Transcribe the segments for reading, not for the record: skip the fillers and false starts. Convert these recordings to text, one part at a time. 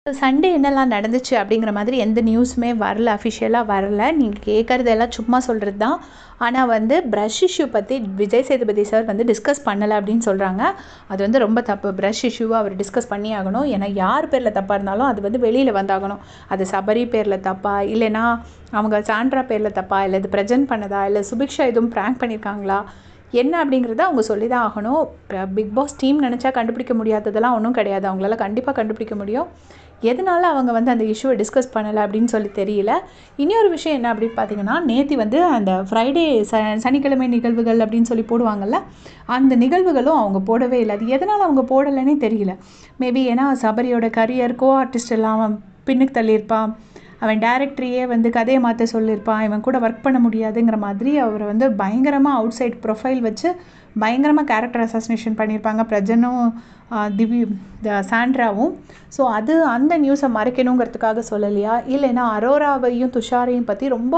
Sunday என்னெல்லாம் நடந்துச்சு அப்படிங்கிற மாதிரி எந்த நியூஸுமே வரல, அஃபிஷியலாக வரல. நீங்கள் கேட்குறதெல்லாம் சும்மா சொல்கிறது தான். ஆனால் வந்து ப்ரஷ் இஷ்யூ பற்றி விஜய் சேதுபதி சார் வந்து டிஸ்கஸ் பண்ணலை அப்படின்னு சொல்கிறாங்க. அது வந்து ரொம்ப தப்பு. ப்ரஷ் இஷ்யூவை அவர் டிஸ்கஸ் பண்ணி ஆகணும். ஏன்னா யார் பேரில் தப்பாக இருந்தாலும் அது வந்து வெளியில் வந்தாகணும். அது சபரி பேரில் தப்பா, இல்லைனா அவங்க சாண்ட்ரா பேரில் தப்பா, இல்லை இது ப்ரெசென்ட் பண்ணதா, இல்லை சுபிக்ஷா எதுவும் ப்ராங்க் பண்ணியிருக்காங்களா, என்ன அப்படிங்கிறத அவங்க சொல்லி தான் ஆகணும். பிக் பாஸ் டீம் நினச்சா கண்டுபிடிக்க முடியாததெல்லாம் ஒன்றும் கிடையாது. அவங்களால கண்டிப்பாக கண்டுபிடிக்க முடியும். எதனால் அவங்க வந்து அந்த இஷ்யூவை டிஸ்கஸ் பண்ணலை அப்படின்னு சொல்லி தெரியல. இன்னொரு விஷயம் என்ன அப்படின்னு பார்த்தீங்கன்னா, நேற்று வந்து அந்த ஃப்ரைடே சனிக்கிழமை நிகழ்வுகள் அப்படின்னு சொல்லி போடுவாங்கள்ல, அந்த நிகழ்வுகளும் அவங்க போடவே இல்லை. அது எதனால் அவங்க போடலைன்னே தெரியல. மேபி ஏன்னா சபரியோட கரியர் ஆர்டிஸ்ட் எல்லாம் அவன் பின்னுக்கு தள்ளியிருப்பான், அவன் டேரக்டரையே வந்து கதையை மாற்ற சொல்லியிருப்பான், இவன் கூட ஒர்க் பண்ண முடியாதுங்கிற மாதிரி அவரை வந்து பயங்கரமாக அவுட் சைட் ப்ரொஃபைல் வச்சு பயங்கரமாக கேரக்டர் அசாசினேஷன் பண்ணியிருப்பாங்க பிரஜனும் சாண்ட்ராவும். ஸோ அந்த நியூஸை மறைக்கணுங்கிறதுக்காக சொல்லலையா, இல்லைன்னா அரோராவையும் துஷாரையும் பற்றி ரொம்ப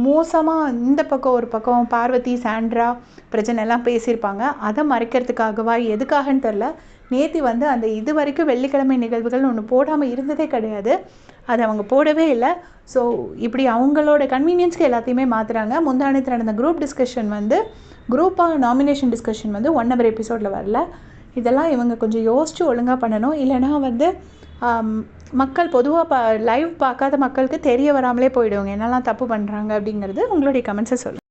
மோசமாக இந்த பக்கம் ஒரு பக்கம் பார்வதி சாண்ட்ரா பிரஜன் எல்லாம் பேசியிருப்பாங்க, அதை மறைக்கிறதுக்காகவா எதுக்காகன்னு தெரில. நேற்று வந்து அந்த இது வரைக்கும் வெள்ளிக்கிழமை நிகழ்வுகள்னு ஒன்று போடாமல் இருந்ததே கிடையாது. அதை அவங்க போடவே இல்லை. ஸோ இப்படி அவங்களோட கன்வீனியன்ஸ்க்கு எல்லாத்தையுமே மாற்றுறாங்க. முந்தானத்து நடந்த குரூப் டிஸ்கஷன் வந்து குரூப்பாக நாமினேஷன் டிஸ்கஷன் வந்து 1 hour எபிசோடில் வரல. இதெல்லாம் இவங்க கொஞ்சம் யோசித்து ஒழுங்காக பண்ணணும். இல்லைனா வந்து மக்கள் பொதுவாக லைவ் பார்க்காத மக்களுக்கு தெரிய வராமலே போயிடுவாங்க என்னெல்லாம் தப்பு பண்ணுறாங்க அப்படிங்கிறது. உங்களுடைய கமெண்ட்ஸை சொல்லுங்கள்.